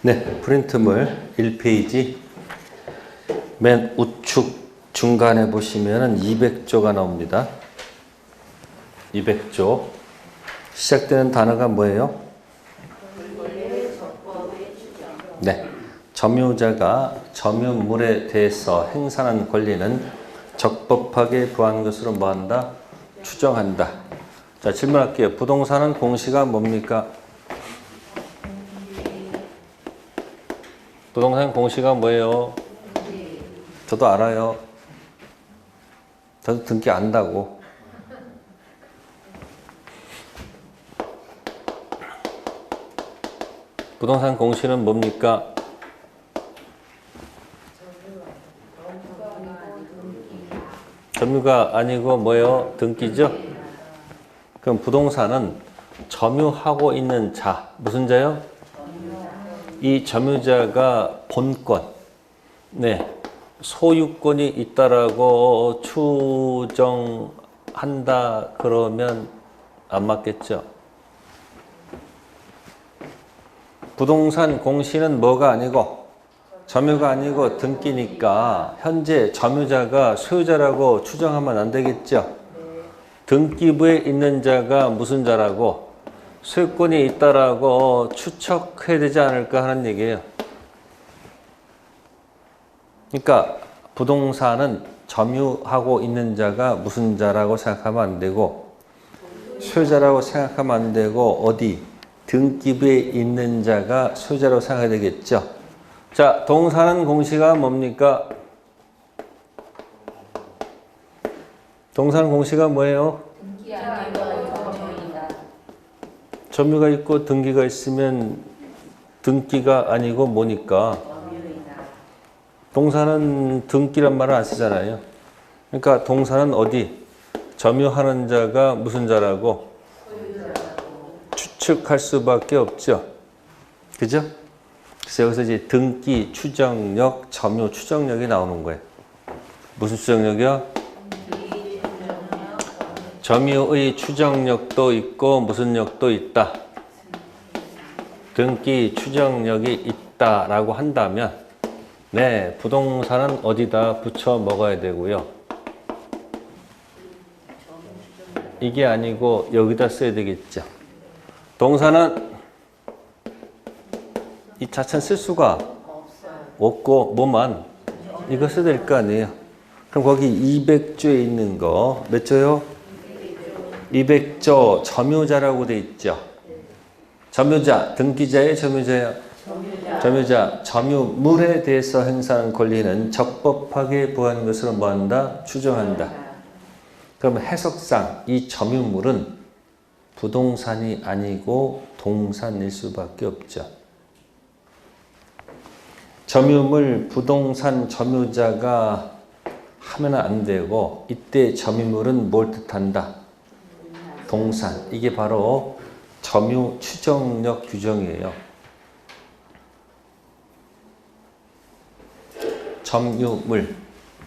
네, 프린트물 1페이지 맨 우측 중간에 보시면은 200조가 나옵니다. 200조. 시작되는 단어가 뭐예요? 네. 점유자가 점유물에 대해서 행사하는 권리는 적법하게 부한 것으로 뭐한다? 추정한다. 자, 질문할게요. 부동산은 공시가 뭡니까? 부동산 공시가 뭐예요? 저도 알아요. 저도 등기 안다고. 부동산 공시는 뭡니까? 점유가 아니고 뭐예요? 등기죠? 그럼 부동산은 점유하고 있는 자, 무슨 자요? 이 점유자가 본권, 네, 소유권이 있다라고 추정한다 그러면 안 맞겠죠? 부동산 공시는 뭐가 아니고 점유가 아니고 등기니까 현재 점유자가 소유자라고 추정하면 안 되겠죠? 등기부에 있는 자가 무슨 자라고 소유권이 있다라고 추측해야 되지 않을까 하는 얘기예요. 그러니까 부동산은 점유하고 있는 자가 무슨 자라고 생각하면 안 되고 소유자라고 생각하면 안 되고 어디? 등기부에 있는 자가 소유자라고 생각해야 되겠죠. 자, 동사는 공시가 뭡니까? 동사는 공시가 뭐예요? 점유가 있고 등기가 있으면 등기가 아니고 뭐니까? 동사는 등기란 말을 안 쓰잖아요. 그러니까 동사는 어디? 점유하는 자가 무슨 자라고? 추측할 수밖에 없죠. 그죠? 그래서 여기서 이제 등기, 추정력, 점유, 추정력이 나오는 거예요. 무슨 추정력이요? 점유의 추정력도 있고 무슨 력도 있다. 등기, 추정력이 있다라고 한다면 네, 부동산은 어디다 붙여 먹어야 되고요. 이게 아니고 여기다 써야 되겠죠. 동사는 이 자체는 쓸 수가 없고 뭐만 이거 써야 될 거 아니에요. 그럼 거기 200조에 있는 거 몇 조요? 200조 점유자라고 돼 있죠. 점유자, 등기자의 점유자예요. 점유자, 점유물에 대해서 행사하는 권리는 적법하게 부한 것으로 뭐한다? 추정한다. 그럼 해석상 이 점유물은 부동산이 아니고 동산일 수밖에 없죠. 점유물, 부동산 점유자가 하면 안 되고 이때 점유물은 뭘 뜻한다? 동산. 이게 바로 점유 추정력 규정이에요. 점유물,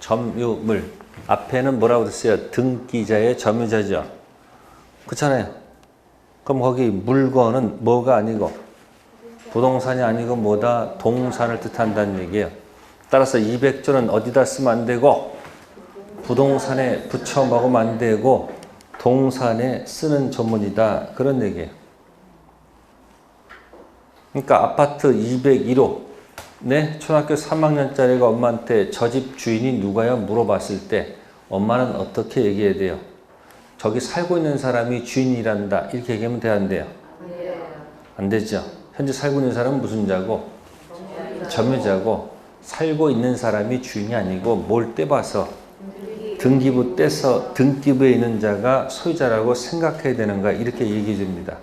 점유물. 앞에는 뭐라고 됐어요? 등기자의 점유자죠. 그렇잖아요. 그럼 거기 물건은 뭐가 아니고 부동산이 아니고 뭐다? 동산을 뜻한다는 얘기예요. 따라서 200조는 어디다 쓰면 안 되고 부동산에 붙여 먹으면 안 되고 동산에 쓰는 조문이다. 그런 얘기예요. 그러니까 아파트 201호 네? 초등학교 3학년짜리가 엄마한테 저 집 주인이 누가요? 물어봤을 때 엄마는 어떻게 얘기해야 돼요? 저기 살고 있는 사람이 주인이란다. 이렇게 얘기하면 돼야 안 돼요? 안 되죠. 현재 살고 있는 사람은 무슨 자고? 점유자고 살고 있는 사람이 주인이 아니고 뭘 떼봐서 등기부 떼서 등기부에 있는 자가 소유자라고 생각해야 되는가 이렇게 얘기해 줍니다.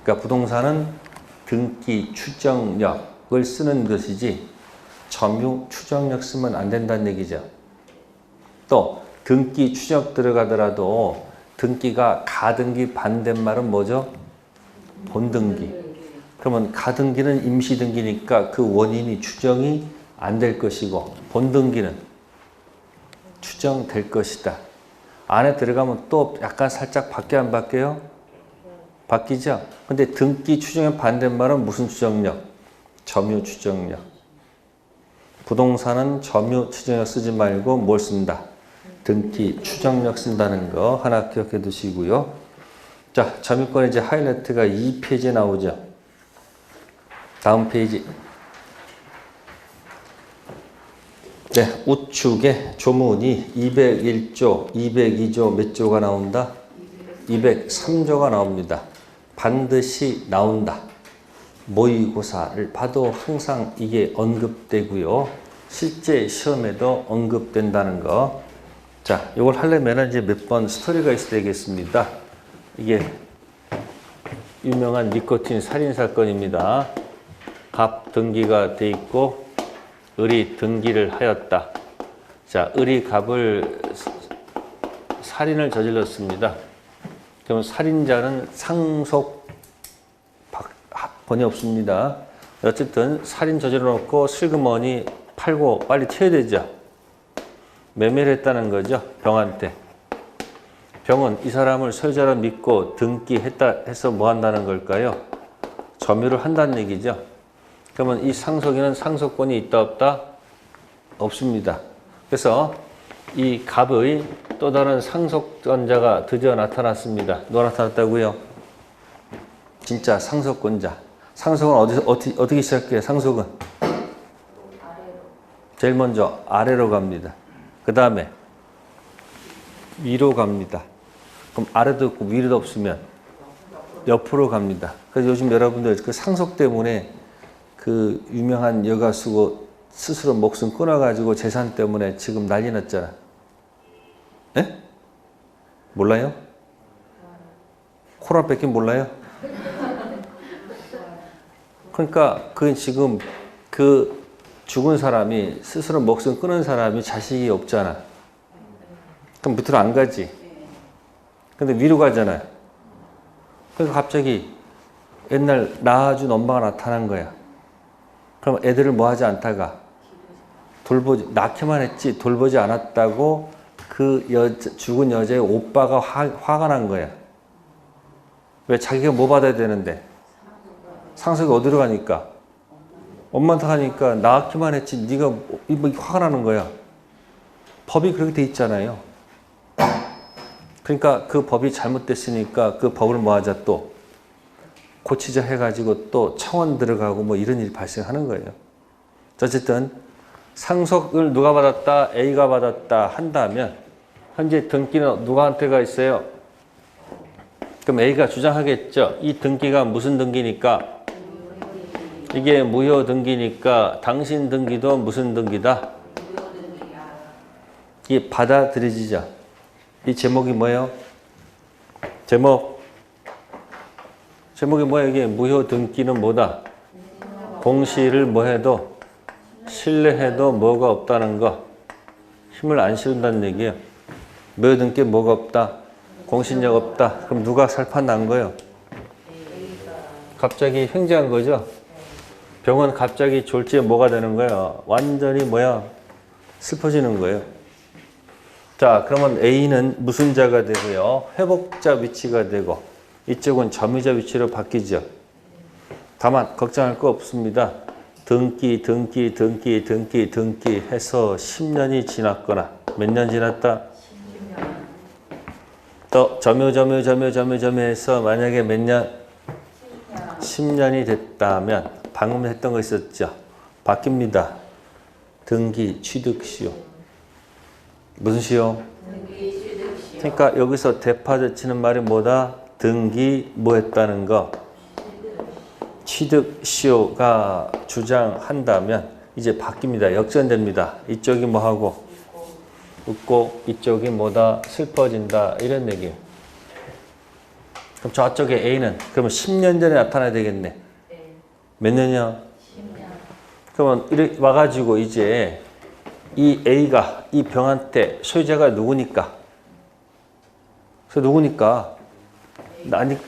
그러니까 부동산은 등기 추정력을 쓰는 것이지 점유 추정력 쓰면 안 된다는 얘기죠. 또 등기 추정 들어가더라도 등기가 가등기 반대말은 뭐죠? 본등기. 그러면 가등기는 임시등기니까 그 원인이 추정이 안 될 것이고 본등기는 추정될 것이다. 안에 들어가면 또 약간 살짝 바뀌어 안 바뀌어요? 바뀌죠? 근데 등기 추정의 반대말은 무슨 추정력? 점유 추정력. 부동산은 점유 추정력 쓰지 말고 뭘 쓴다? 등기 추정력 쓴다는 거 하나 기억해 두시고요. 자, 점유권 이제 하이라이트가 2페이지에 나오죠. 다음 페이지. 네, 우측에 조문이 201조, 202조 몇 조가 나온다? 203조가 나옵니다. 반드시 나온다. 모의고사를 봐도 항상 이게 언급되고요. 실제 시험에도 언급된다는 거. 자, 이걸 하려면 이제 몇 번 스토리가 있어야 되겠습니다. 이게 유명한 니코틴 살인 사건입니다. 갑 등기가 돼 있고 을이 등기를 하였다. 자, 을이 갑을 살인을 저질렀습니다. 그럼 살인자는 상속 번이 없습니다. 어쨌든 살인 저질러 놓고 슬그머니 팔고 빨리 튀어야 되죠. 매매를 했다는 거죠. 병한테. 병은 이 사람을 소유자로 믿고 등기했다 해서 뭐 한다는 걸까요? 점유를 한다는 얘기죠. 그러면 이 상속인은 상속권이 있다 없다? 없습니다. 그래서 이 갑의 또 다른 상속권자가 드디어 나타났습니다. 누가 나타났다고요? 진짜 상속권자. 상속은 어떻게 시작해요? 상속은? 제일 먼저 아래로 갑니다. 그 다음에 위로 갑니다. 그럼 아래도 없고 위로도 없으면 옆으로 갑니다. 그래서 요즘 여러분들 그 상속 때문에 그 유명한 여가수고 스스로 목숨 끊어가지고 재산 때문에 지금 난리 났잖아. 예? 몰라요? 코로나 뺏긴 몰라요? 그러니까 그 지금 그 죽은 사람이 스스로 목숨 끊은 사람이 자식이 없잖아. 그럼 밑으로 안 가지. 근데 위로 가잖아요. 그러니까 갑자기 옛날 낳아준 엄마가 나타난 거야. 그럼 애들을 뭐 하지 않다가 낳기만 했지 돌보지 않았다고 그 죽은 여자의 오빠가 화가 난 거야. 왜? 자기가 뭐 받아야 되는데? 상속이 어디로 가니까? 엄마한테 가니까 낳기만 했지 네가 뭐 화가 나는 거야. 법이 그렇게 돼 있잖아요. 그러니까 그 법이 잘못됐으니까 그 법을 뭐 하자 또 고치자 해가지고 또 청원 들어가고 뭐 이런 일이 발생하는 거예요. 어쨌든 상속을 누가 받았다? A가 받았다 한다면 현재 등기는 누구한테가 있어요? 그럼 A가 주장하겠죠. 이 등기가 무슨 등기니까? 이게 무효 등기니까 당신 등기도 무슨 등기다? 이게 받아들여지죠. 이 제목이 뭐예요? 제목이 뭐예요? 이게 무효 등기는 뭐다? 공시를 뭐 해도 신뢰해도 뭐가 없다는 거. 힘을 안 실은다는 얘기예요. 무효 등기에 뭐가 없다? 공신력 없다. 그럼 누가 살판 난 거예요? 갑자기 횡재한 거죠? 병은 갑자기 졸지에 뭐가 되는 거예요? 완전히 뭐야? 슬퍼지는 거예요. 자, 그러면 A는 무슨 자가 되고요? 회복자 위치가 되고 이쪽은 점유자 위치로 바뀌죠. 다만 걱정할 거 없습니다. 등기 해서 10년이 지났거나 몇 년 지났다? 또 점유 해서 만약에 몇 년? 10년이 됐다면 방금 했던 거 있었죠? 바뀝니다. 등기 취득시효. 무슨 시효? 그러니까 여기서 대파제치는 말이 뭐다? 등기 뭐 했다는 거? 취득시효가 주장한다면 이제 바뀝니다. 역전됩니다. 이쪽이 뭐하고? 웃고 이쪽이 뭐다? 슬퍼진다. 이런 얘기예요. 그럼 저쪽에 A는 그러면 10년 전에 나타나야 되겠네. 몇 년이요? 10년. 그러면 이렇게 와가지고 이제 이 A가 이 병한테 소유자가 누구니까? 그래서 누구니까?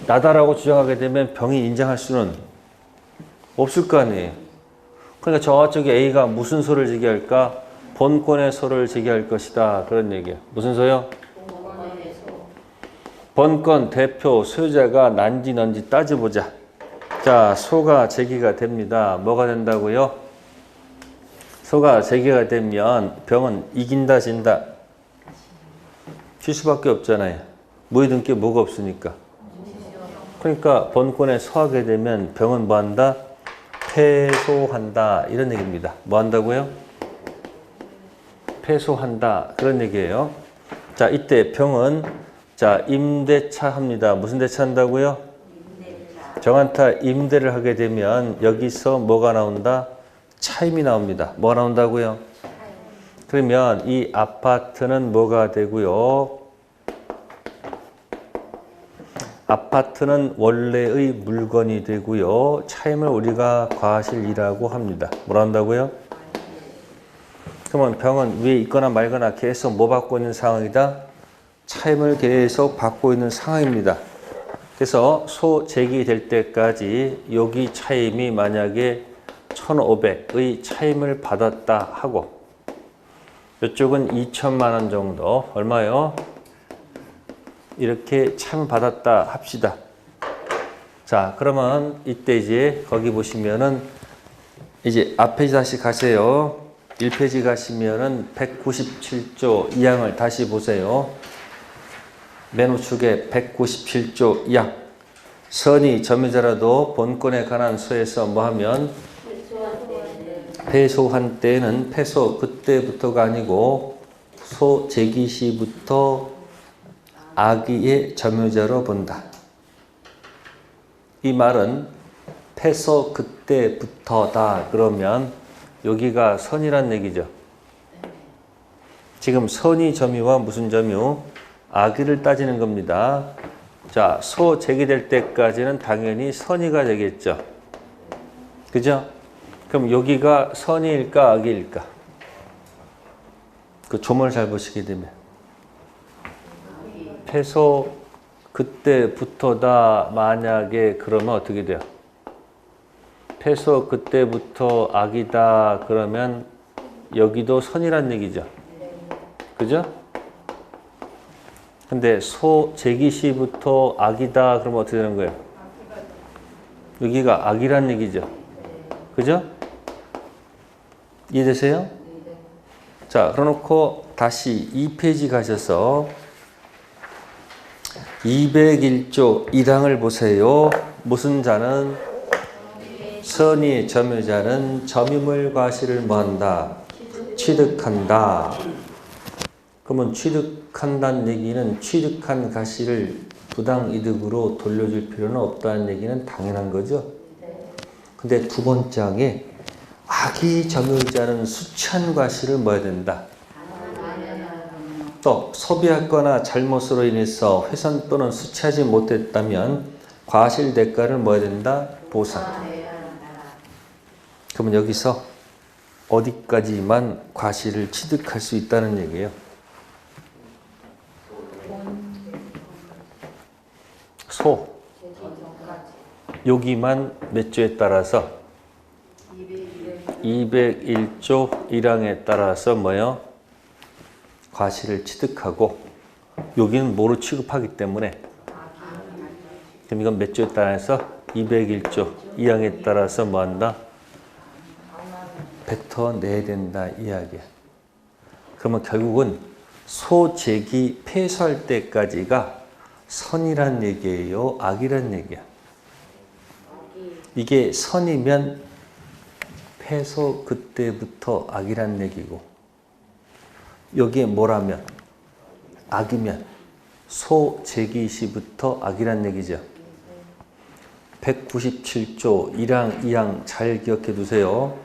나다라고 주장하게 되면 병이 인정할 수는 없을 거 아니에요. 그러니까 저쪽에 A가 무슨 소를 제기할까? 본권의 소를 제기할 것이다. 그런 얘기예요. 무슨 소요? 본권 대표 소유자가 난지 넌지 따져보자. 자, 소가 제기가 됩니다. 뭐가 된다고요? 소가 제기가 되면 병은 이긴다, 진다? 질 수밖에 없잖아요. 뭐이든 게 뭐가 없으니까. 그러니까 번권에 소하게 되면 병은 뭐 한다? 패소한다. 이런 얘기입니다. 뭐 한다고요? 패소한다. 그런 얘기예요. 자, 이때 병은 자, 임대차 합니다. 무슨 대차 한다고요? 정한타 임대를 하게 되면 여기서 뭐가 나온다? 차임이 나옵니다. 뭐가 나온다고요? 그러면 이 아파트는 뭐가 되고요? 아파트는 원래의 물건이 되고요. 차임을 우리가 과실이라고 합니다. 뭐라 한다고요? 그러면 병은 위에 있거나 말거나 계속 뭐 받고 있는 상황이다? 차임을 계속 받고 있는 상황입니다. 그래서 소 제기될 때까지 여기 차임이 만약에 1,500의 차임을 받았다 하고 이쪽은 2천만 원 정도 얼마요? 이렇게 차임을 받았다 합시다. 자, 그러면 이때 이제 거기 보시면은 이제 앞에 다시 가세요. 1페이지 가시면은 197조 2항을 다시 보세요. 맨 우측에 197조 2항. 선이 점유자라도 본권에 관한 소에서 뭐 하면 패소한 때는 패소 그때부터가 아니고 소 제기 시부터 악의의 점유자로 본다. 이 말은 패소 그때부터다 그러면 여기가 선이란 얘기죠. 지금 선이 점유와 무슨 점유? 악의를 따지는 겁니다. 자, 소 제기될 때까지는 당연히 선의가 되겠죠. 그죠? 그럼 여기가 선의일까 악의일까? 그 조문을 잘 보시게 되면 패소 그때부터다 만약에 그러면 어떻게 돼요? 패소 그때부터 악이다 그러면 여기도 선이란 얘기죠. 그죠? 근데 소 제기 시부터 악이다 그러면 어떻게 되는 거예요? 여기가 악이란 얘기죠. 그죠? 이해되세요? 자, 그러놓고 다시 2페이지 가셔서 201조 1항을 보세요. 무슨 자는 선의 점유자는 점유물 과실을 뭐한다? 취득한다. 그러면 취득한다는 얘기는 취득한 과실을 부당이득으로 돌려줄 필요는 없다는 얘기는 당연한 거죠. 근데 두 번째 항에 악의 점유자는 수취한 과실을 뭐 해야 된다? 또 소비했거나 잘못으로 인해서 훼손 또는 수취하지 못했다면 과실 대가를 뭐 해야 된다? 보상. 그러면 여기서 어디까지만 과실을 취득할 수 있다는 얘기예요? 소. 여기만 몇 조에 따라서 201조 1항에 따라서 뭐요? 과실을 취득하고 여기는 뭐로 취급하기 때문에 그럼 이건 몇 조에 따라서 201조 2항에 따라서 뭐 한다? 뱉어내야 된다 이야기야. 그러면 결국은 소제기 폐소할 때까지가 선이란 얘기예요? 악이란 얘기야? 이게 선이면 패소 그때부터 악이란 얘기고 여기에 뭐라면 악이면 소 제기 시부터 악이란 얘기죠. 197조 1항 2항 잘 기억해 두세요.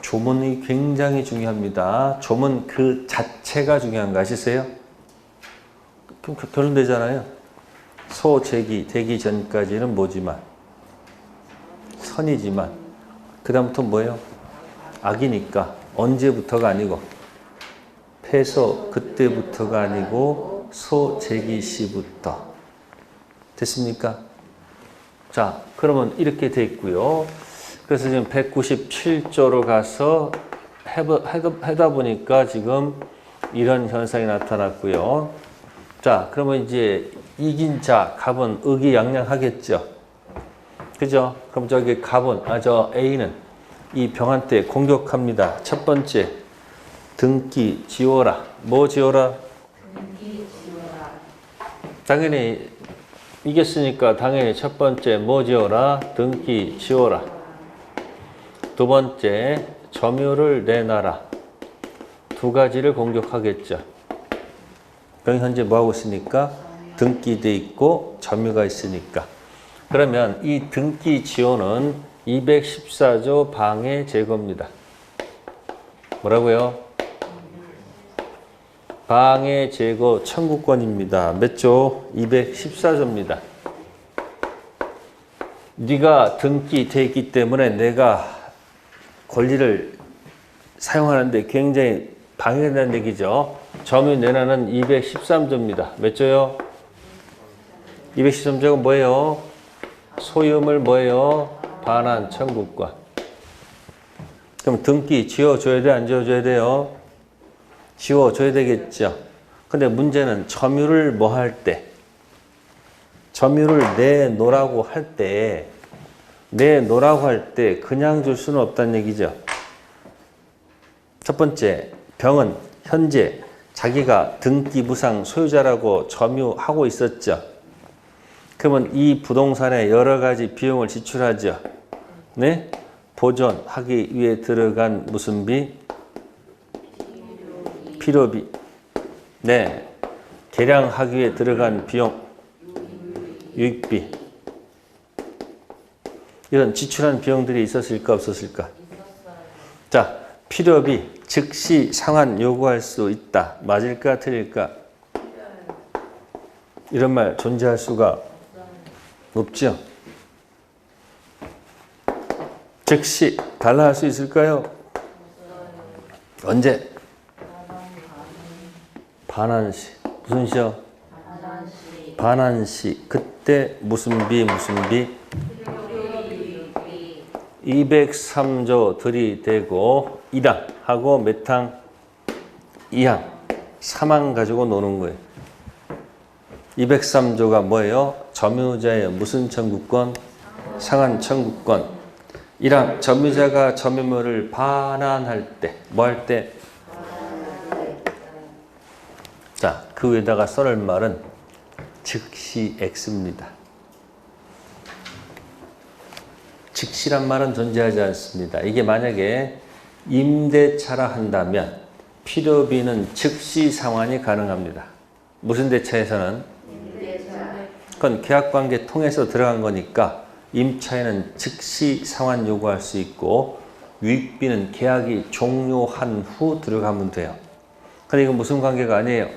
조문이 굉장히 중요합니다. 조문 그 자체가 중요한 거 아시세요? 그럼 결론되잖아요. 소 제기 되기 전까지는 뭐지만 선이지만 그 다음부터 뭐예요? 악이니까 언제부터가 아니고 패소 그때부터가 아니고 소 제기 시부터. 됐습니까? 자, 그러면 이렇게 돼 있고요. 그래서 지금 197조로 가서 하다 보니까 지금 이런 현상이 나타났고요. 자, 그러면 이제 이긴 자 값은 의기양양하겠죠. 그죠? 그럼 저기 갑은, 저 A는 이 병한테 공격합니다. 첫 번째, 등기 지워라. 뭐 지워라? 등기 지워라. 당연히 이겼으니까 당연히 첫 번째 뭐 지워라? 등기 지워라. 두 번째, 점유를 내놔라. 두 가지를 공격하겠죠. 병이 현재 뭐 하고 있으니까? 등기돼 있고 점유가 있으니까. 그러면 이 등기 지원은 214조 방해 제거입니다. 뭐라고요? 방해 제거 청구권입니다. 몇 조? 214조입니다. 네가 등기돼 있기 때문에 내가 권리를 사용하는데 굉장히 방해된다는 얘기죠. 점유 내놔는 213조입니다. 몇 조요? 213조가 뭐예요? 소유물 뭐예요? 반환 청구권. 그럼 등기 지워줘야 돼? 안 지워줘야 돼요? 지워줘야 되겠죠. 근데 문제는 점유를 뭐 할 때? 점유를 내놓으라고 할 때, 그냥 줄 수는 없다는 얘기죠. 첫 번째, 병은 현재 자기가 등기 무상 소유자라고 점유하고 있었죠. 그러면 이 부동산에 여러 가지 비용을 지출하죠. 네? 보존하기 위해 들어간 무슨 비? 필요비. 네. 개량하기 위해 들어간 비용. 유익비. 이런 지출한 비용들이 있었을까 없었을까? 자, 필요비 즉시 상환 요구할 수 있다. 맞을까 틀릴까? 이런 말 존재할 수가 없죠. 즉시 달라할 수 있을까요? 언제? 반환시. 무슨 시요? 반환시. 그때 무슨 비? 203조 들이대고 1항 하고 몇 항? 2항. 3항 가지고 노는 거예요. 203조가 뭐예요? 점유자의 무슨 청구권? 상환 청구권. 1항. 점유자가 점유물을 반환할 때, 뭐 할 때? 자, 그 위에다가 써낼 말은 즉시 X입니다. 즉시란 말은 존재하지 않습니다. 이게 만약에 임대차라 한다면 필요비는 즉시 상환이 가능합니다. 무슨 대차에서는? 그건 계약관계 통해서 들어간 거니까 임차에는 즉시 상환 요구할 수 있고 유익비는 계약이 종료한 후 들어가면 돼요. 근데 이건 무슨 관계가 아니에요?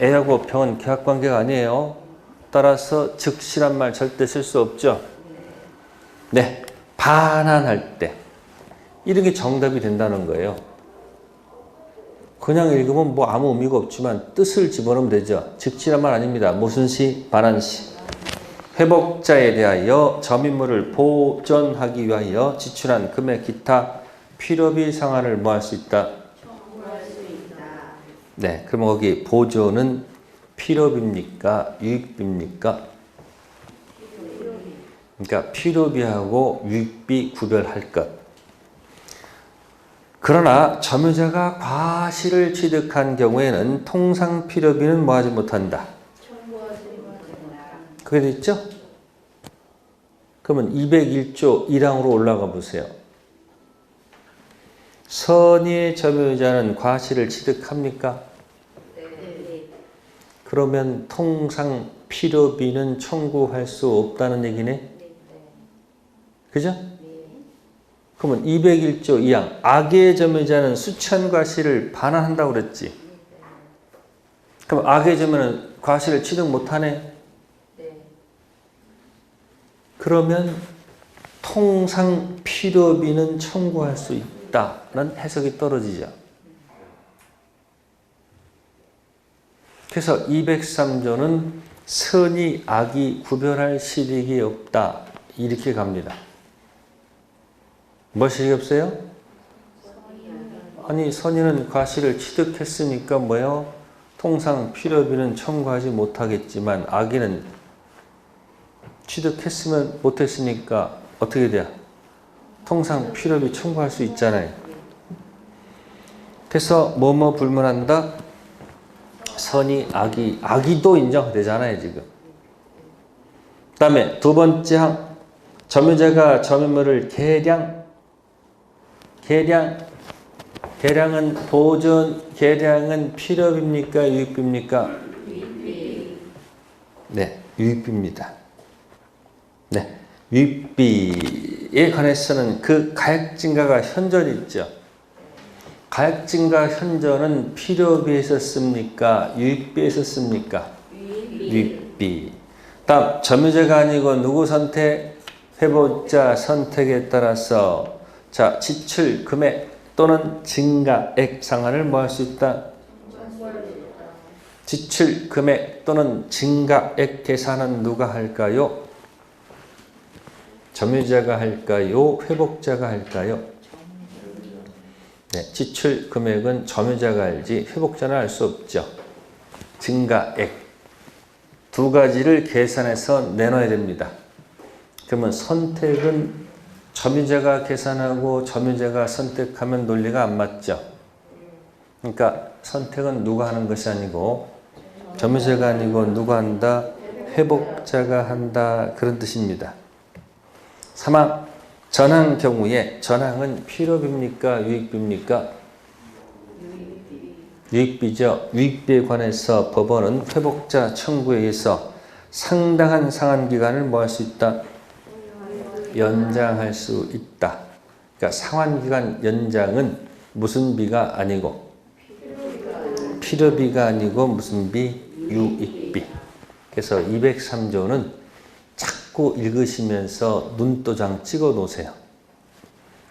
A하고 병은 계약관계가 아니에요. 따라서 즉시란 말 절대 쓸 수 없죠. 네, 반환할 때 이런 게 정답이 된다는 거예요. 그냥 읽으면 뭐 아무 의미가 없지만 뜻을 집어넣으면 되죠. 즉시란 말 아닙니다. 무슨 시? 반환시. 회복자에 대하여 점유물을 보존하기 위하여 지출한 금액 기타 필요비 상환을 뭐 할 수 있다? 청구할 수 있다. 네, 그럼 거기 보존은 필요비입니까? 유익비입니까? 그러니까 필요비하고 유익비 구별할 것. 그러나 점유자가 과실을 취득한 경우에는 통상 필요비는 뭐 하지 못한다? 청구하지 못한다. 그게 됐죠? 그러면 201조 1항으로 올라가 보세요. 선의의 점유자는 과실을 취득합니까? 네. 그러면 통상 필요비는 청구할 수 없다는 얘기네? 그죠? 그러면 201조 2항 악의 점유자는 수취한 과실을 반환한다고 그랬지. 그럼 악의 점유는 과실을 취득 못하네? 그러면 통상 필요비는 청구할 수 있다는 해석이 떨어지죠. 그래서 203조는 선의, 악이 구별할 실익이 없다. 이렇게 갑니다. 뭐 실익이 없어요? 아니, 선의는 과실을 취득했으니까 뭐예요? 통상 필요비는 청구하지 못하겠지만 악의는 취득했으면 못했으니까 어떻게 돼요? 통상 필요비 청구할 수 있잖아요. 그래서 뭐뭐 불문한다? 선이 악의도 인정되잖아요 지금. 그 다음에 두 번째 항, 점유자가 점유물을 계량은 보존, 계량은 필요비입니까? 유익비입니까? 네, 유익비입니다. 네, 유익비에 관해서는 그 가액 증가가 현저히 있죠. 가액 증가 현저는 필요비에 있었습니까? 유익비에 있었습니까? 유익비. 다음, 점유자가 아니고 누구 선택? 회복자 선택에 따라서 자, 지출 금액 또는 증가액 상한을 뭐 할 수 있다? 지출 금액 또는 증가액 계산은 누가 할까요? 점유자가 할까요? 회복자가 할까요? 네, 지출 금액은 점유자가 알지 회복자는 알 수 없죠. 증가액 두 가지를 계산해서 내놔야 됩니다. 그러면 선택은 점유자가 계산하고 점유자가 선택하면 논리가 안 맞죠. 그러니까 선택은 누가 하는 것이 아니고 점유자가 아니고 누가 한다? 회복자가 한다. 그런 뜻입니다. 3항 전항 경우에 전항은 필요비입니까? 유익비입니까? 유익비죠. 유익비에 관해서 법원은 회복자 청구에 의해서 상당한 상환기간을 뭐 할 수 있다? 연장할 수 있다. 그러니까 상환기간 연장은 무슨 비가 아니고 필요비가 아니고 무슨 비? 유익비. 그래서 203조는 자꾸 읽으시면서 눈도장 찍어 놓으세요.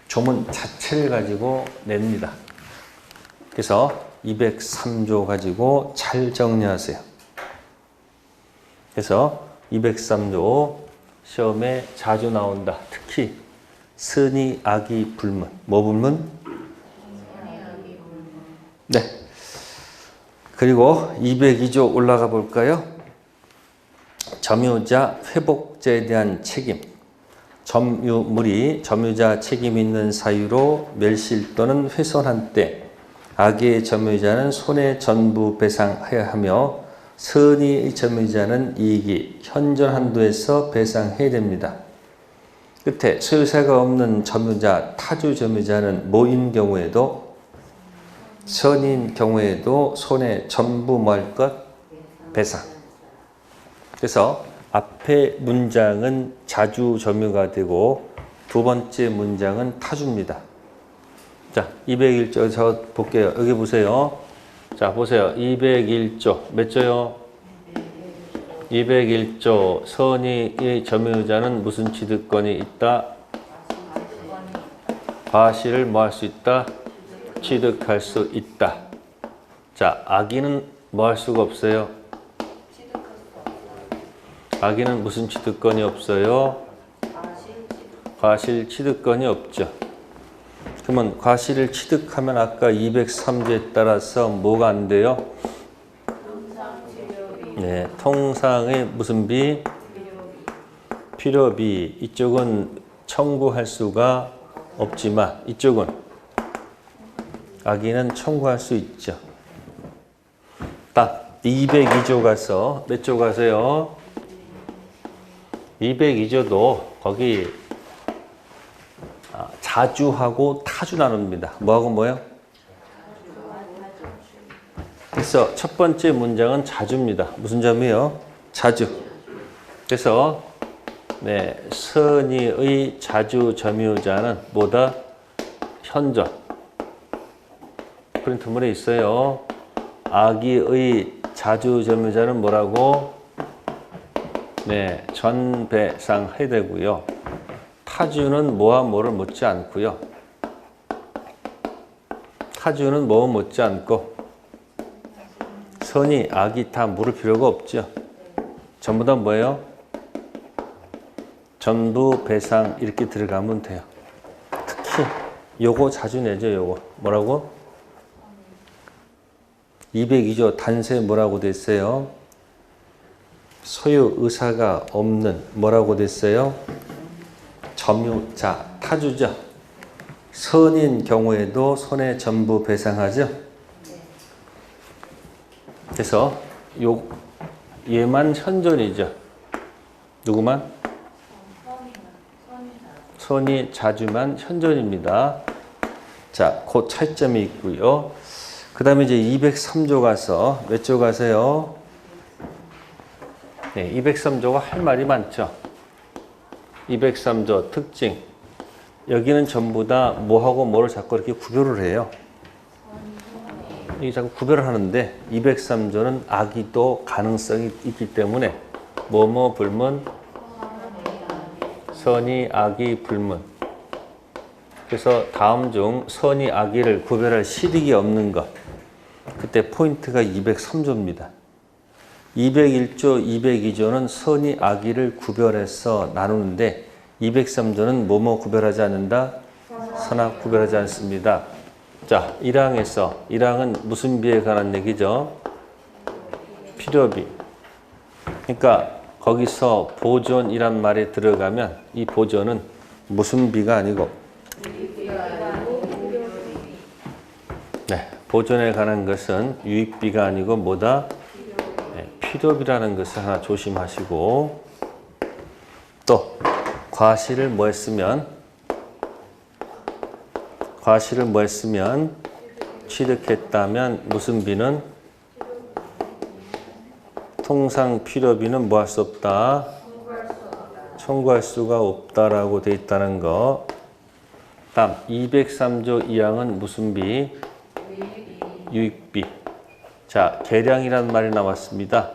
조문 자체를 가지고 냅니다. 그래서 203조 가지고 잘 정리하세요. 그래서 203조 시험에 자주 나온다. 특히 선의, 악의, 불문. 뭐 불문? 네. 그리고 202조 올라가 볼까요? 점유자, 회복자에 대한 책임. 점유물이 점유자 책임 있는 사유로 멸실 또는 훼손한 때 악의 점유자는 손해 전부 배상해야 하며 선의의 점유자는 이익이 현존 한도에서 배상해야 됩니다. 끝에 소유사가 없는 점유자, 타주 점유자는 뭐인 경우에도 선인 경우에도 손해 전부 뭐 할 것? 배상. 그래서 앞에 문장은 자주 점유가 되고 두 번째 문장은 타주입니다. 자, 201조 저 볼게요. 여기 보세요. 자, 보세요. 201조. 몇 조요? 201조. 선의의 점유자는 무슨 취득권이 있다? 과실을 뭐 할 수 있다? 취득할 수 있다. 자, 악의는 뭐 할 수가 없어요? 악의는 무슨 취득권이 없어요? 과실 취득권이 없죠. 그러면 과실을 취득하면 아까 203조에 따라서 뭐가 안 돼요? 네, 통상의 무슨 비? 필요비. 이쪽은 청구할 수가 없지만 이쪽은 악의는 청구할 수 있죠. 딱 202조 가서 몇 조 가세요? 202조도 거기 자주하고 타주 나눕니다. 뭐하고 뭐요? 그래서 첫 번째 문장은 자주입니다. 무슨 점이요? 자주. 그래서 네, 선의의 자주 점유자는 뭐다? 현존. 프린트물에 있어요. 악의의 자주 점유자는 뭐라고? 네, 전배상해야 되고요. 타주는 뭐와 뭐를 묻지 않고요. 타주는 뭐와 묻지 않고 선의, 악의 다 물을 필요가 없죠. 전부 다 뭐예요? 전부 배상 이렇게 들어가면 돼요. 특히 요거 자주 내죠. 요거 뭐라고? 202조 단세 뭐라고 됐어요? 소유 의사가 없는 뭐라고 됐어요? 점유자, 타주죠. 선인 경우에도 손해 전부 배상하죠. 그래서 얘만 현존이죠. 누구만? 선이 자주만 현존입니다. 자, 그 차이점이 있고요. 그 다음에 이제 203조 가서 몇 조 가세요? 네, 203조가 할 말이 많죠. 203조 특징. 여기는 전부 다 뭐하고 뭐를 자꾸 이렇게 구별을 해요. 이 자꾸 구별을 하는데 203조는 악의도 가능성이 있기 때문에 뭐뭐 불문, 선의, 악의, 불문. 그래서 다음 중 선의, 악의를 구별할 실익이 없는 것. 그때 포인트가 203조입니다. 201조, 202조는 선의, 악의를 구별해서 나누는데 203조는 뭐뭐 구별하지 않는다? 선악 구별하지 않습니다. 자, 1항에서 1항은 무슨 비에 관한 얘기죠? 필요비. 그러니까 거기서 보존이란 말이 들어가면 이 보존은 무슨 비가 아니고 네, 보존에 관한 것은 유익비가 아니고 뭐다? 네, 필요비라는 것을 하나 조심하시고 또 과실을 뭐 했으면 취득했다면 무슨 비는 통상 필요비는 뭐 할 수 없다? 청구할 수가 없다라고 돼 있다는 거. 다음 203조 2항은 무슨 비? 유익비. 자, 계량이라는 말이 나왔습니다.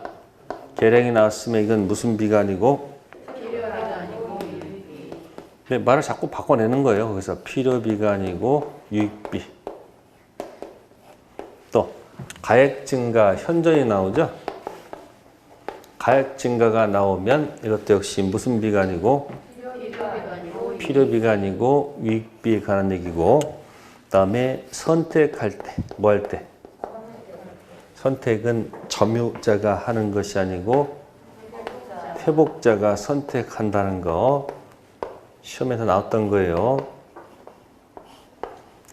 계량이 나왔으면 이건 무슨 비가 아니고 네, 말을 자꾸 바꿔내는 거예요. 그래서 필요비가 아니고 유익비. 또 가액 증가 현존이 나오죠. 가액 증가가 나오면 이것도 역시 무슨 비가 아니고 필요비가 아니고 유익비에 관한 얘기고 그다음에 선택할 때 뭐 할 때? 선택은 점유자가 하는 것이 아니고 회복자가 선택한다는 거. 시험에서 나왔던 거예요.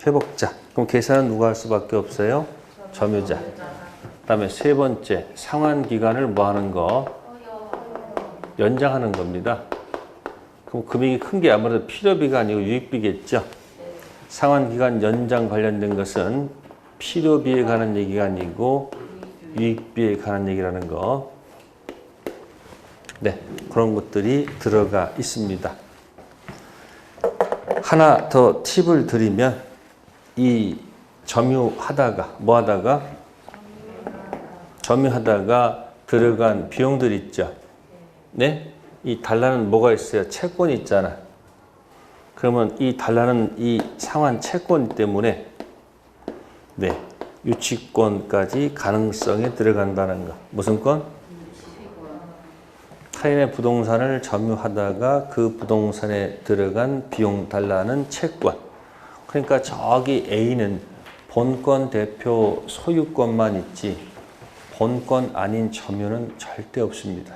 회복자. 그럼 계산은 누가 할 수밖에 없어요? 점유자. 그 다음에 세 번째, 상환기간을 뭐 하는 거? 연장하는 겁니다. 그럼 금액이 큰 게 아무래도 필요비가 아니고 유익비겠죠. 상환기간 연장 관련된 것은 필요비에 관한 얘기가 아니고 유익비에 관한 얘기라는 거. 네, 그런 것들이 들어가 있습니다. 하나 더 팁을 드리면 이 점유하다가 점유하다가 들어간 비용들 있죠. 네? 이 달러는 뭐가 있어요? 채권이 있잖아. 그러면 이 달러는 이 상환 채권 때문에 네, 유치권까지 가능성이 들어간다는 거. 무슨 건? 타인의 부동산을 점유하다가 그 부동산에 들어간 비용 달라는 채권. 그러니까 저기 A는 본권 대표 소유권만 있지 본권 아닌 점유는 절대 없습니다.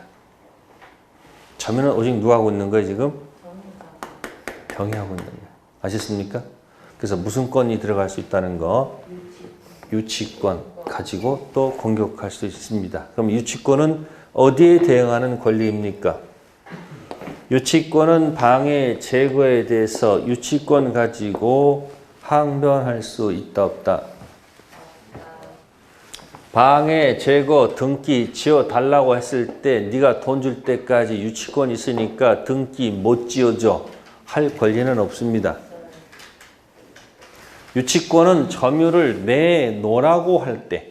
점유는 오직 누가 하고 있는 거예요 지금? 병이 하고 있는 거예요. 아셨습니까? 그래서 무슨 권이 들어갈 수 있다는 거? 유치권 가지고 또 공격할 수 있습니다. 그럼 유치권은 어디에 대응하는 권리입니까? 유치권은 방해 제거에 대해서 유치권 가지고 항변할 수 있다 없다? 방해 제거 등기 지어달라고 했을 때 네가 돈 줄 때까지 유치권 있으니까 등기 못 지어줘 할 권리는 없습니다. 유치권은 점유를 내놓으라고 할 때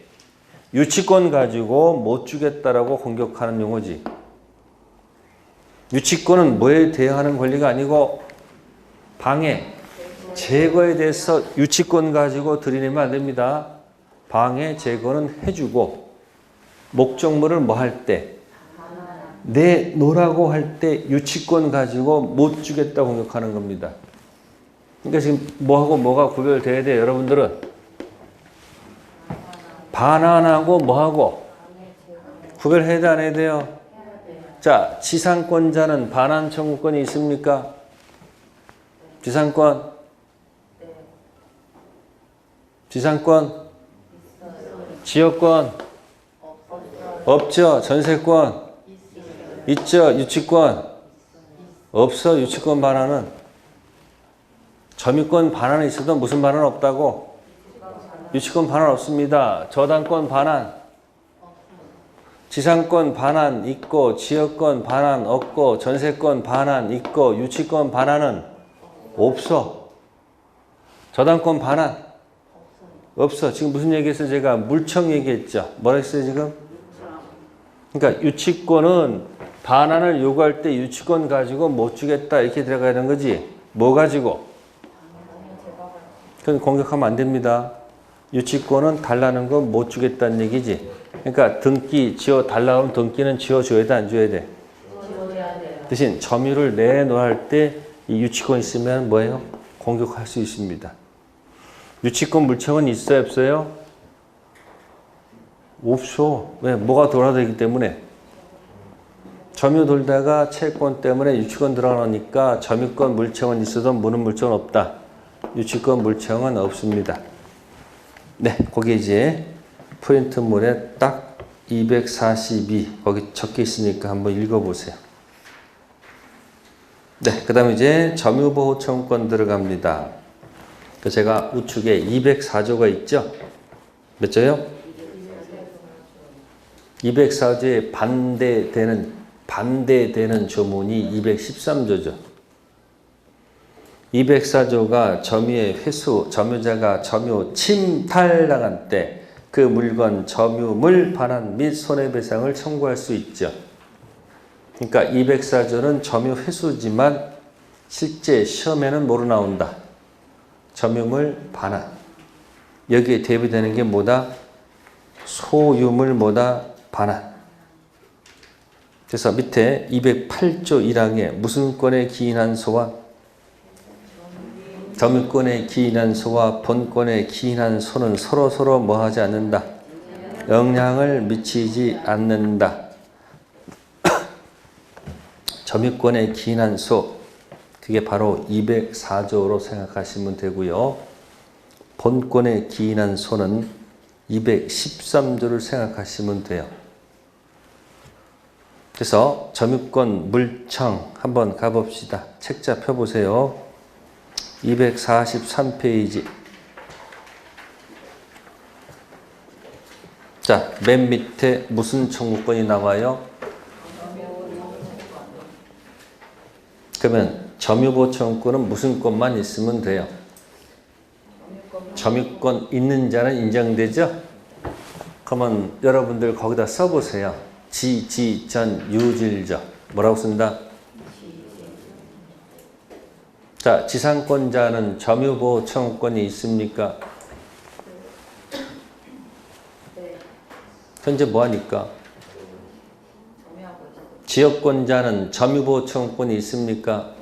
유치권 가지고 못 주겠다라고 공격하는 용어지. 유치권은 뭐에 대응하는 권리가 아니고 방해, 제거에 대해서 유치권 가지고 들이내면 안 됩니다. 방해, 제거는 해주고 목적물을 뭐 할 때 내놓으라고 할 때 유치권 가지고 못 주겠다고 공격하는 겁니다. 그러니까 지금 뭐하고 뭐가 구별돼야 돼요, 여러분들은? 반환하고 뭐하고 구별해야 돼, 안 해야 돼요? 자, 지상권자는 반환 청구권이 있습니까? 지상권? 지상권? 지역권? 없죠. 전세권? 있죠. 유치권? 없어. 유치권 반환은. 점유권 반환은 있어도 무슨 반환 없다고? 유치권 반환 없습니다. 저당권 반환. 지상권 반환 있고 지역권 반환 없고 전세권 반환 있고 유치권 반환은 없어. 저당권 반환 없어. 지금 무슨 얘기했어요? 제가 물청 얘기했죠. 뭐라 했어요 지금? 그러니까 유치권은 반환을 요구할 때 유치권 가지고 못 주겠다 이렇게 들어가는 거지. 뭐 가지고? 그건 공격하면 안 됩니다. 유치권은 달라는 건 못 주겠다는 얘기지. 그러니까 등기 지어 달라고 하면 등기는 지어줘야 돼, 안 줘야 돼? 지워야 돼요. 대신 점유를 내놓을 할 때 이 유치권 있으면 뭐예요? 공격할 수 있습니다. 유치권 물청은 있어요, 없어요? 없어. 왜? 뭐가 돌아다니기 때문에. 점유 돌다가 채권 때문에 유치권 들어가니까 점유권 물청은 있어도 무는 물청은 없다. 유치권 물청은 없습니다. 네, 거기 이제 포인트물에 딱 242 거기 적혀 있으니까 한번 읽어보세요. 네, 그 다음에 이제 점유보호 청구권 들어갑니다. 제가 우측에 204조가 있죠? 몇 조요? 204조에 반대되는 조문이 213조죠. 204조가 점유의 회수, 점유자가 점유 침탈당한 때 그 물건 점유물 반환 및 손해배상을 청구할 수 있죠. 그러니까 204조는 점유 회수지만 실제 시험에는 뭐로 나온다? 점유물 반환. 여기에 대비되는 게 뭐다? 소유물 뭐다? 반환. 그래서 밑에 208조 1항에 무슨 권에 기인한 소와 점유권에 기인한 소와 본권에 기인한 소는 서로 뭐 하지 않는다? 영향을 미치지 않는다. 점유권에 기인한 소, 그게 바로 204조로 생각하시면 되고요. 본권에 기인한 소는 213조를 생각하시면 돼요. 그래서 점유권 물청 한번 가봅시다. 책자 펴보세요. 243페이지. 자, 맨 밑에 무슨 청구권이 나와요? 그러면 점유보호 청구권은 무슨 권만 있으면 돼요? 점유권 있는 자는 인정되죠? 그러면 여러분들 거기다 써보세요. 전, 유질적. 뭐라고 쓴다? 자, 지상권자는 점유보호 청구권이 있습니까? 현재 뭐하니까? 지역권자는 점유보호 청구권이 있습니까?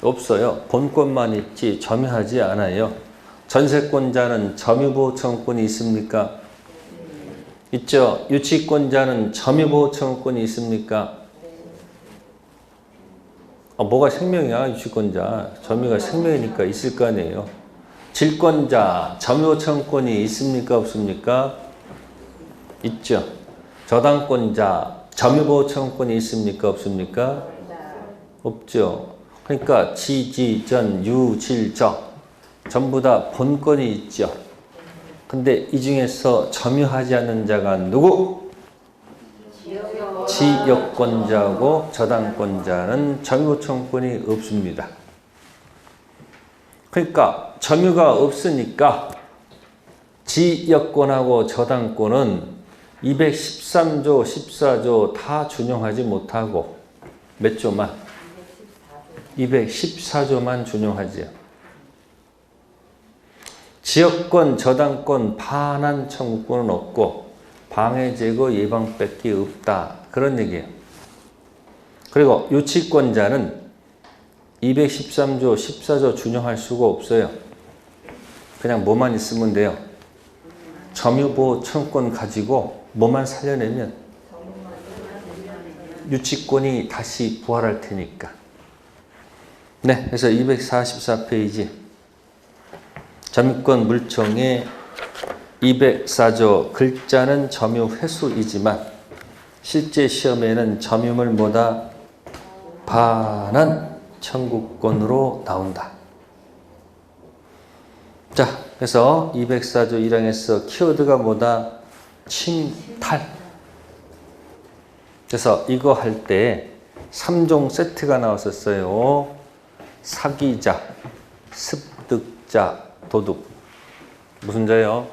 없어요. 본권만 있지 점유하지 않아요. 전세권자는 점유보호 청구권이 있습니까? 있죠. 유치권자는 점유보호 청구권이 있습니까? 뭐가 생명이야, 유치권자. 점유가 생명이니까 있을 거 아니에요. 질권자, 점유보호 청구권이 있습니까? 없습니까? 있죠. 저당권자, 점유보호 청구권이 있습니까? 없습니까? 없죠. 그러니까 전, 유, 적 전부 다 본권이 있죠. 근데 이 중에서 점유하지 않는 자가 누구? 지역권자고 저당권자는 점유보호 청구권이 없습니다. 그러니까 점유가 없으니까 지역권하고 저당권은 213조, 14조 다 준용하지 못하고 몇 조만? 214조만 준용하지요. 지역권, 저당권, 반환 청구권은 없고 방해 제거 예방밖에 없다. 그런 얘기예요. 그리고 유치권자는 213조, 14조 준용할 수가 없어요. 그냥 뭐만 있으면 돼요. 점유보호 청구권 가지고 뭐만 살려내면 유치권이 다시 부활할 테니까. 네, 그래서 244페이지 점유권 물청의 204조 글자는 점유 횟수이지만 실제 시험에는 점유물 뭐다? 반환 청구권으로 나온다. 자, 그래서 204조 1항에서 키워드가 뭐다? 침탈. 그래서 이거 할 때 3종 세트가 나왔었어요. 사기자, 습득자, 도둑. 무슨 자요?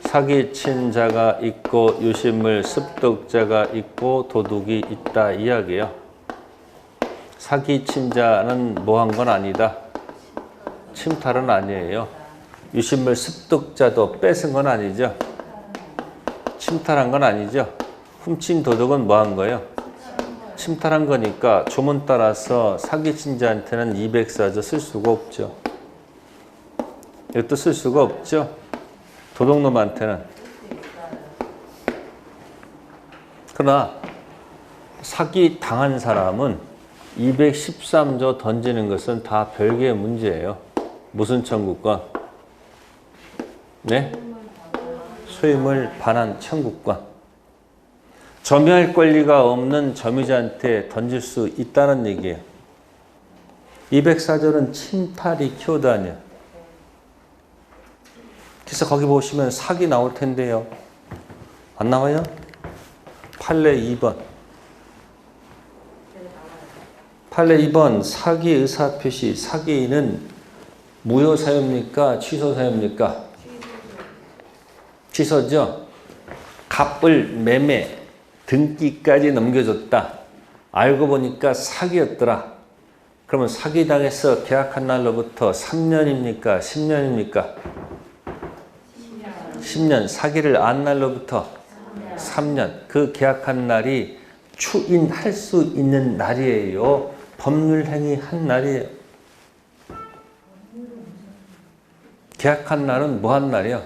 사기친 자가 있고 유심을 습득자가 있고 도둑이 있다 이야기예요. 사기친 자는 뭐 한 건 아니다. 침탈은 아니에요. 유심을 습득자도 뺏은 건 아니죠. 침탈한 건 아니죠. 훔친 도둑은 뭐 한 거예요? 침탈한 거니까 조문 따라서 사기친 자한테는 204조 쓸 수가 없죠. 이것도 쓸 수가 없죠. 도둑놈한테는. 그러나 사기 당한 사람은 213조 던지는 것은 다 별개의 문제예요. 무슨 청구권? 네? 소유물 반환 청구권. 점유할 권리가 없는 점유자한테 던질 수 있다는 얘기예요. 204조는 침탈이 키워드 아니에요. 그래서 거기 보시면 사기 나올 텐데요. 안 나와요? 판례 2번. 판례 2번 사기 의사표시. 사기는 무효 사유입니까? 취소 사유입니까? 취소죠. 갑을 매매, 등기까지 넘겨줬다. 알고 보니까 사기였더라. 그러면 사기당해서 계약한 날로부터 3년입니까? 10년입니까? 10년. 사기를 안 날로부터 3년. 그 계약한 날이 추인할 수 있는 날이에요. 법률행위 한 날이에요. 계약한 날은 뭐 한 날이요?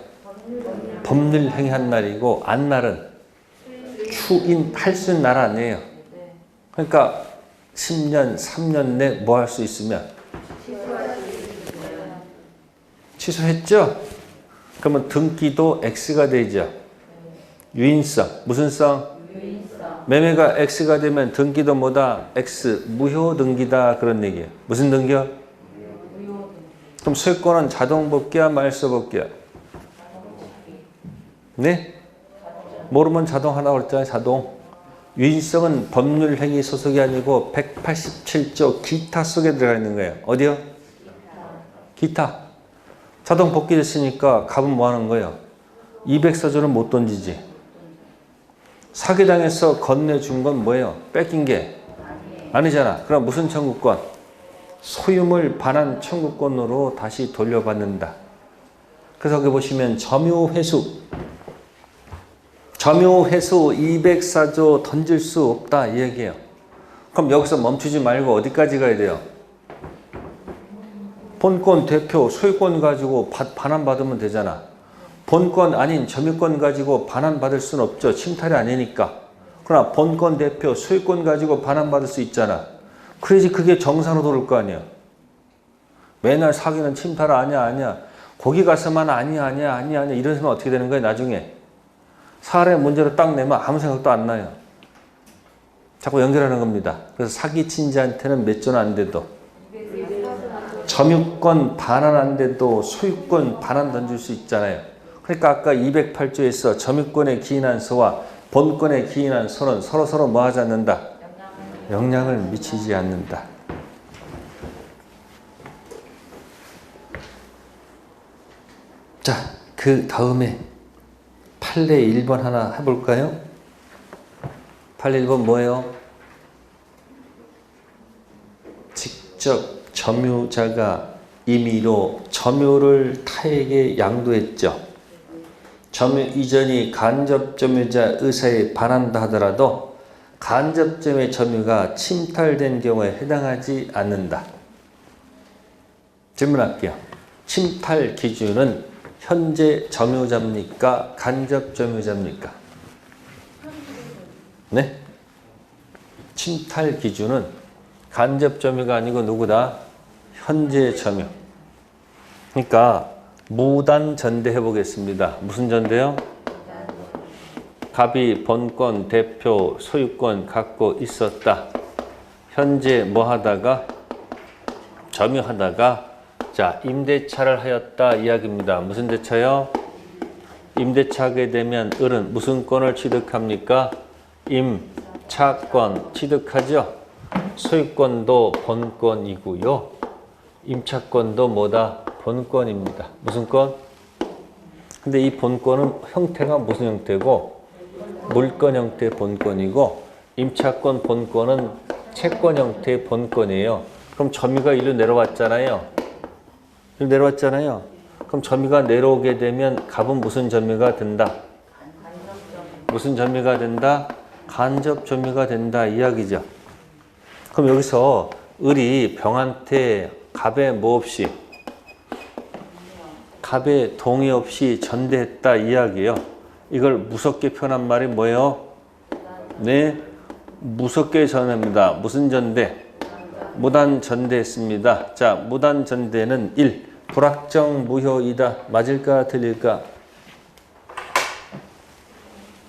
법률행위 한 날이고 안 날은 추인할 수 있는 날 아니에요. 그러니까 10년, 3년 내 뭐 할 수 있으면 취소했죠? 그러면 등기도 X가 되죠. 유인성. 무슨 성? 매매가 X가 되면 등기도 뭐다? X. 무효 등기다. 그런 얘기예요. 무슨 등기요? 그럼 소유권은 자동 복귀야? 말소 복귀야? 네? 모르면 자동 하나 그랬잖아요. 자동. 유인성은 법률행위 소속이 아니고 187조 기타 속에 들어가 있는 거예요. 어디요? 기타. 자동 복귀됐으니까 갑은 뭐 하는 거예요? 204조는 못 던지지. 사기당해서 건네준 건 뭐예요? 뺏긴 게 아니잖아. 그럼 무슨 청구권? 소유물 반환 청구권으로 다시 돌려받는다. 그래서 여기 보시면 점유회수. 점유회수 204조 던질 수 없다 이 얘기예요. 그럼 여기서 멈추지 말고 어디까지 가야 돼요? 본권 대표 소유권 가지고 반환받으면 되잖아. 본권 아닌 점유권 가지고 반환받을 수는 없죠. 침탈이 아니니까. 그러나 본권 대표 소유권 가지고 반환받을 수 있잖아. 그래야지 그게 정상으로 돌을 거 아니야. 맨날 사기는 침탈 아니야. 거기 가서만 아니야 이러면 어떻게 되는 거야 나중에. 사례 문제로 딱 내면 아무 생각도 안 나요. 자꾸 연결하는 겁니다. 그래서 사기친 자한테는 몇 조는 안 돼도 점유권 반환 안 돼도 소유권 반환 던질 수 있잖아요. 그러니까 아까 208조에서 점유권에 기인한 소와 본권에 기인한 소는 서로 뭐 하지 않는다? 영향을 미치지 않는다. 자, 그 다음에 판례 1번 하나 해볼까요? 판례 1번 뭐예요? 직접 점유자가 임의로 점유를 타에게 양도했죠. 점유 이전이 간접 점유자 의사에 반한다 하더라도 간접점의 점유가 침탈된 경우에 해당하지 않는다. 질문할게요. 침탈 기준은 현재 점유자입니까? 간접 점유자입니까? 네? 침탈 기준은 간접 점유가 아니고 누구다? 현재 점유. 그러니까 무단 전대 해보겠습니다. 무슨 전대요? 갑이 본권, 대표, 소유권 갖고 있었다. 현재 뭐 하다가? 점유하다가 자 임대차를 하였다 이야기입니다. 무슨 대차요? 임대차 하게 되면 을은 무슨 권을 취득합니까? 임차권 취득하죠. 소유권도 본권이고요. 임차권도 뭐다? 본권입니다. 무슨 권? 근데 이 본권은 형태가 무슨 형태고? 물권 형태의 본권이고 임차권 본권은 채권 형태의 본권이에요. 그럼 점유가 일로 내려왔잖아요. 일로 내려왔잖아요. 그럼 점유가 내려오게 되면 갑은 무슨 점유가 된다? 무슨 점유가 된다? 간접 점유가 된다 이야기죠. 그럼 여기서 을이 병한테 갑의 뭐 없이? 갑의 동의 없이 전대했다 이야기예요. 이걸 무섭게 표현한 말이 뭐예요? 네, 무섭게 전합니다. 무슨 전대? 무단 전대했습니다. 자, 무단 전대는 1. 불확정 무효이다. 맞을까 틀릴까?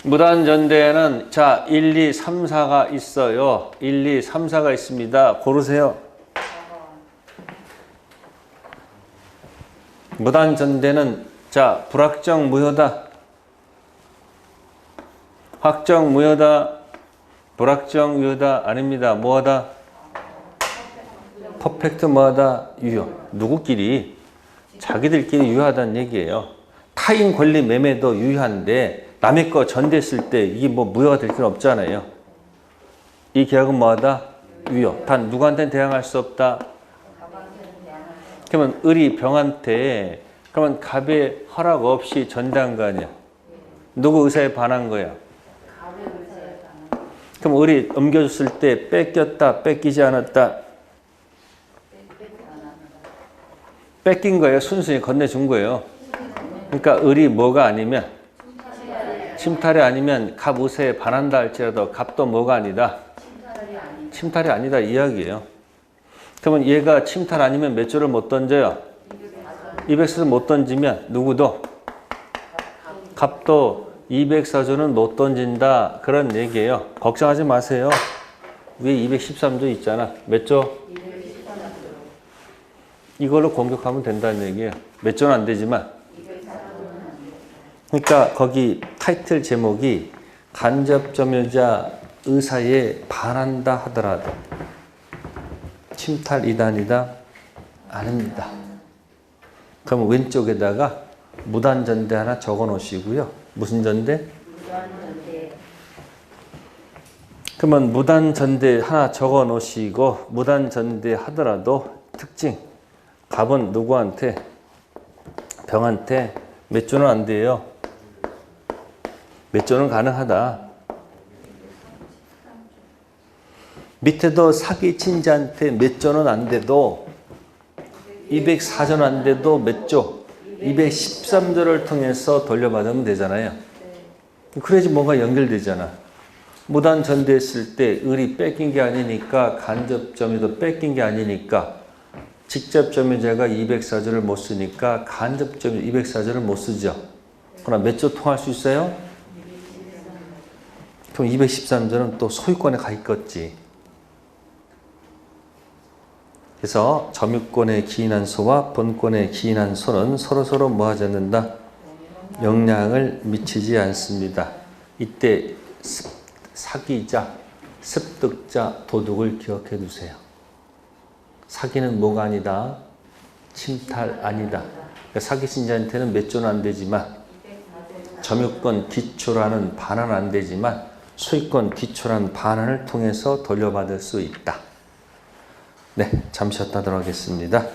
무단 전대에는 자 1, 2, 3, 4가 있어요. 1, 2, 3, 4가 있습니다. 고르세요. 무단 전대는 자 불확정 무효다. 확정 무효다. 불확정 유효다. 아닙니다. 뭐하다? 퍼펙트 뭐하다? 유효. 누구끼리? 자기들끼리 유효하다는 얘기예요. 타인 권리 매매도 유효한데 남의 거 전대했을 때 이게 뭐 무효가 될 필요 없잖아요. 이 계약은 뭐하다? 유효. 단 누구한테는 대항할 수 없다. 그러면 을이 병한테 그러면 갑의 허락 없이 전대한 거 아니야. 누구 의사에 반한 거야. 그럼 을이 옮겨줬을 때 뺏겼다, 뺏기지 않았다. 뺏긴 거예요. 순순히 건네준 거예요. 그러니까 을이 뭐가 아니면 침탈이 아니면 갑 의사에 반한다 할지라도 갑도 뭐가 아니다. 침탈이 아니다 이야기예요. 그러면 얘가 침탈 아니면 몇 조를 못 던져요? 204조 못 던지면 누구도? 갑도 204조는 못 던진다. 그런 얘기예요. 걱정하지 마세요. 위에 213조 있잖아. 몇 조? 이걸로 공격하면 된다는 얘기예요. 몇 조는 안 되지만. 그러니까 거기 타이틀 제목이 간접 점유자 의사에 반한다 하더라도 침탈 이단이다? 아닙니다. 그럼 왼쪽에다가 무단 전대 하나 적어 놓으시고요. 무슨 전대? 무단 전대. 그러면 무단 전대 하나 적어 놓으시고 무단 전대 하더라도 특징. 갑은 누구한테? 병한테 몇 조는 안 돼요. 몇 조는 가능하다. 밑에도 사기 친자한테 몇 조는 안 돼도 204조는 안 돼도 몇 조? 213조를 통해서 돌려받으면 되잖아요. 그래야지 뭔가 연결되잖아. 무단 전대했을 때 을이 뺏긴 게 아니니까 간접 점유도 뺏긴 게 아니니까 직접 점유자가 204조를 못 쓰니까 간접 점유 204조를 못 쓰죠. 그러나 몇 조 통할 수 있어요? 그럼 213조는 또 소유권에 가 있겠지. 그래서 점유권에 기인한 소와 본권에 기인한 소는 서로서로 뭐 하지 않는다? 영향을 미치지 않습니다. 이때 사기자, 습득자, 도둑을 기억해 두세요. 사기는 뭐가 아니다? 침탈 아니다. 그러니까 사기 신자한테는 몇 조는 안 되지만 점유권 기초라는 반환은 안 되지만 소유권 기초라는 반환을 통해서 돌려받을 수 있다. 네, 잠시 쉬었다 하도록 하겠습니다.